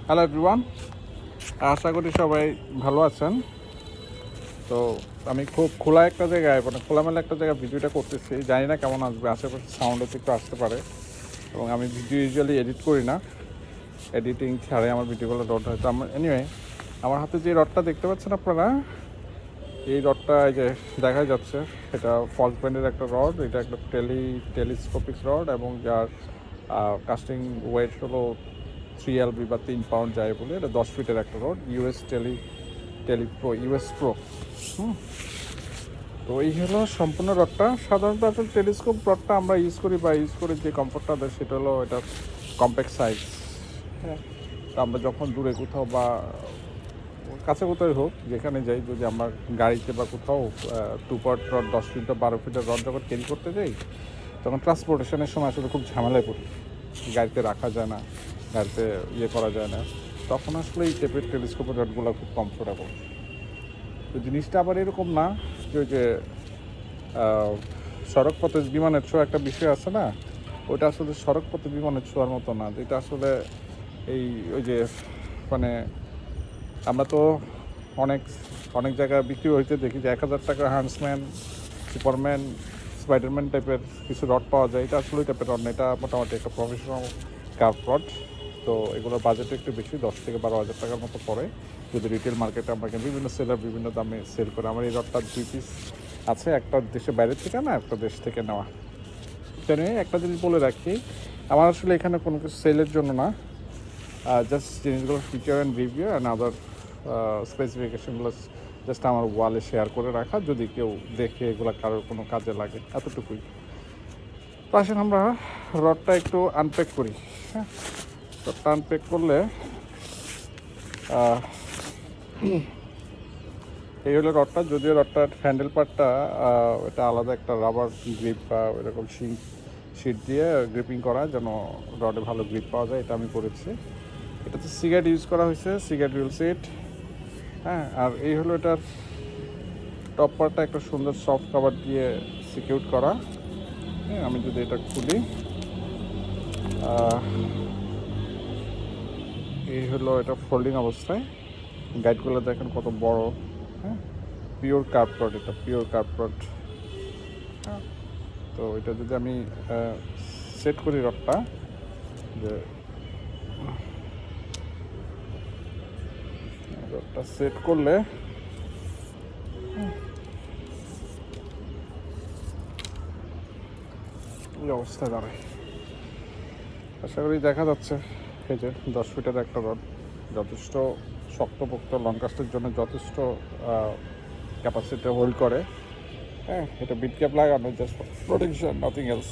Hello everyone, আশা করি সবাই ভালো আছেন। তো আমি খুব খোলা একটা জায়গায় মানে খোলামেলা একটা জায়গায় ভিডিওটা করতেছি, জানি না কেমন আসবে, আশেপাশে সাউন্ড একটু আসতে পারে। এবং আমি ভিডিও ইউজুয়ালি এডিট করি না, এডিটিং ছাড়াই আমার ভিডিওগুলো রড হয়। তো আমার আমার হাতে যে রডটা দেখতে পাচ্ছেন আপনারা, এই রডটা এই যে দেখা যাচ্ছে, এটা ফলস ব্যান্ডের একটা রড। এটা একটা টেলিস্কোপিক রড এবং যার কাস্টিং ওয়েট হলো 3 LB বা 3 পাউন্ড যায় বলে। এটা 10 ফিটের একটা রড, ইউএস প্রো। তো এই হলো সম্পূর্ণ রডটা। সাধারণত আসলে টেলিস্কোপ রডটা আমরা ইউজ করি যে কমফোর্টটা দেয় সেটা হলো এটা কম্প্যাক্ট সাইজ। হ্যাঁ, তো আমরা যখন দূরে কোথাও বা কাছে কোথাও হোক, যেখানে যাই, যদি আমরা গাড়িতে বা কোথাও 2 পার্ট রড 10 ফিট বা 12 ফিটের রড যখন ক্যারি করতে যাই, তখন ট্রান্সপোর্টেশনের সময় আসলে খুব ঝামেলায় পড়ি। গাড়িতে রাখা যায় না, গাড়িতে করা যায় না। তখন আসলে এই টাইপের টেলিস্কোপের রডগুলো খুব কমফোর্টেবল। তো জিনিসটা আবার এরকম না যে ওই যে সড়ক পথে বিমানের ছোঁয়া একটা বিষয় আছে না, ওইটা আসলে সড়ক পথে বিমানের ছোঁয়ার মতো না। যেটা আসলে এই ওই যে মানে আমরা তো অনেক অনেক জায়গায় বিক্রি হইতে দেখি যে 1000 টাকার হান্সম্যান, সুপারম্যান, স্পাইডারম্যান টাইপের কিছু রড পাওয়া যায়। এটা আসলে ওই টাইপের রড না, এটা মোটামুটি একটা প্রফেশনাল কার্ভ রড। তো এগুলোর বাজেটও একটু বেশি, 10 থেকে 12 হাজার টাকার মতো পড়ে। যদি রিটেল মার্কেটে আমাকে বিভিন্ন সেলার বিভিন্ন দামে সেল করে। আমার এই রডটা 2 পিস আছে, একটা দেশের বাইরের থেকে না, একটা দেশ থেকে নেওয়া। জানি একটা জিনিস বলে রাখি, আমার আসলে এখানে কোনো কিছু সেলের জন্য না, জাস্ট জিনিসগুলো feature and review and other স্পেসিফিকেশনগুলো জাস্ট আমার ওয়ালে শেয়ার করে রাখা, যদি কেউ দেখে এগুলো কারোর কোনো কাজে লাগে, এতটুকুই। তো আসেন আমরা রডটা একটু আনপ্যাক করি। হ্যাঁ, রডটা আনপ্যাক করলে এই হলো রডটা। যদিও রডটার হ্যান্ডেল পার্টটা এটা আলাদা একটা রাবার গ্রিপ বা এরকম শিট দিয়ে গ্রিপিং করা, যেন রডে ভালো গ্রিপ পাওয়া যায়। এটা আমি করেছি। এটাতে সিগারেট ইউজ করা হয়েছে, সিগারেট রিল সেট। হ্যাঁ, আর এই হলো এটার টপ পার্টটা একটা সুন্দর সফট কভার দিয়ে সিকিউর করা। হ্যাঁ, আমি যদি এটা খুলি, এই হলো এটা ফোল্ডিং অবস্থায়। গাইডগুলো দেখেন কত বড়। হ্যাঁ, পিওর কার্ভ রড, এটা পিওর কার্ভ রড। হ্যাঁ, তো এটা যদি আমি সেট করি রডটা, যে রডটা সেট করলে এই অবস্থায় দাঁড়ায়। আশা করি দেখা যাচ্ছে। এই যে 10 ফিটের একটা রড, যথেষ্ট শক্তপোক্ত, লং কাস্টের জন্য যথেষ্ট ক্যাপাসিটি হোল্ড করে। হ্যাঁ, এটা বিট ক্যাপ লাগানো, জাস্ট প্রোটেকশন, নাথিং এলস।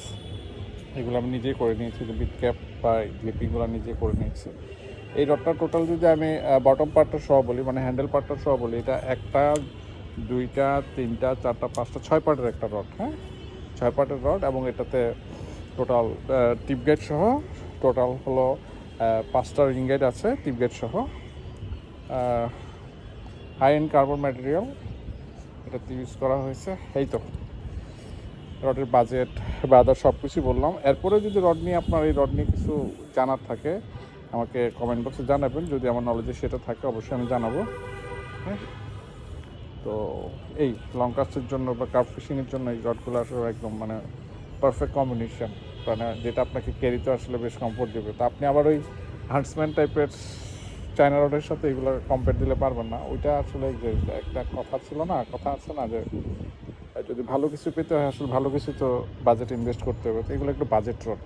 এগুলো আমি নিজেই করে নিয়েছি, যে বিট ক্যাপ বা গ্রিপিংগুলো নিজেই করে নিয়েছি। এই রডটা টোটাল যদি আমি বটম পার্টটা সহ বলি, মানে হ্যান্ডেল পার্টটা সহ বলি, এটা 1টা 2টা 3টা 4টা 5টা 6 পার্টের একটা রড। হ্যাঁ, 6 পার্টের রড, এবং এটাতে টোটাল টিপ গাইড সহ টোটাল হলো 5টা রিং গাইড আছে টিপ গাইড সহ। হাই এন্ড কার্বন ম্যাটেরিয়াল এটাতে ইউজ করা হয়েছে। এই তো রডের বাজেট বা আদার সব কিছুই বললাম। এরপরে যদি রড নিয়ে আপনার এই রড নিয়ে কিছু জানার থাকে, আমাকে কমেন্ট বক্সে জানাবেন। যদি আমার নলেজে সেটা থাকে, অবশ্যই আমি জানাবো। হ্যাঁ, তো এই লং কাস্টের জন্য বা কার্ভ ফিশিংয়ের জন্য এই রডগুলো আসলে একদম মানে পারফেক্ট কম্বিনেশন, মানে যেটা আপনাকে ক্যারিতে আসলে বেশ কমফোর্ট দেবে। তো আপনি আবার ওই হান্টসম্যান টাইপের চায়না রডের সাথে এগুলো কম্পেয়ার দিলে পারবেন না। ওইটা আসলে যে একটা কথা ছিল না, কথা আছে না, যে যদি ভালো কিছু পেতে হয় আসলে ভালো কিছু তো বাজেট ইনভেস্ট করতে হবে। তো এগুলো একটু বাজেট রড,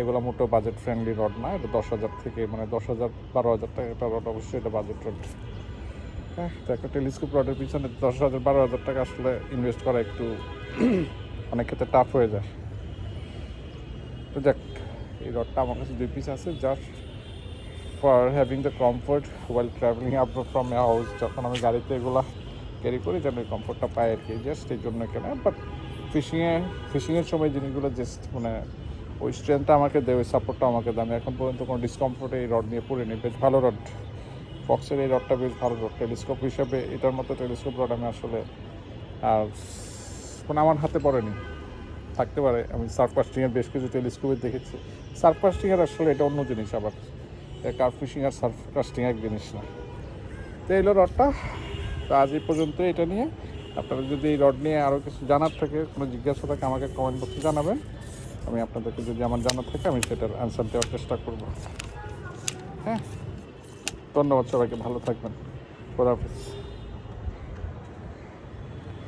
এগুলো মোটো বাজেট ফ্রেন্ডলি রড না। এটা 10,000 থেকে মানে 10,000 12,000 টাকা একটা রড, অবশ্যই এটা বাজেট রড। হ্যাঁ, তো একটা টেলিস্কোপ রডের পিছনে 10,000 12,000 টাকা আসলে ইনভেস্ট করা একটু অনেক ক্ষেত্রে টাফ হয়ে যায়। তো যাক, এই রডটা আমার কাছে 2 পিস আছে, just for having the comfort while travelling up from a house. যখন আমি গাড়িতে এগুলো ক্যারি করি যেন ওই কমফোর্টটা পাই আর কি, জাস্ট এই জন্য কেনা। বাট ফিশিংয়ের সময় জিনিসগুলো জাস্ট মানে ওই স্ট্রেংথটা আমাকে দেয়, ওই সাপোর্টটা আমাকে দেয়। আমি এখন পর্যন্ত কোনো ডিসকমফোর্টে এই রড নিয়ে পড়িনি। বেশ ভালো রড, ফক্সের এই রডটা বেশ ভালো রড। টেলিস্কোপ হিসাবে এটার মতো টেলিস্কোপ রড আমি আসলে মানে আমার হাতে পড়েনি। থাকতে পারে, আমি সার্ফ কাস্টিংয়ের বেশ কিছু টেলিস্কোপে দেখেছি। সার্ফ কাস্টিংয়ের আসলে এটা অন্য জিনিস আবার। কার্প ফিশিং আর সার্ফ কাস্টিং এক জিনিস না। তো এলো রডটা। তো আজ এই পর্যন্ত এটা নিয়ে। আপনারা যদি এই রড নিয়ে আরও কিছু জানার থাকে, কোনো জিজ্ঞাসা থাকে, আমাকে কমেন্ট বক্সে জানাবেন। আমি আপনাদেরকে যদি আমার জানার থাকে আমি সেটার অ্যান্সার দেওয়ার চেষ্টা করব। হ্যাঁ, ধন্যবাদ সবাইকে, ভালো থাকবেন। খোদা হাফেজ।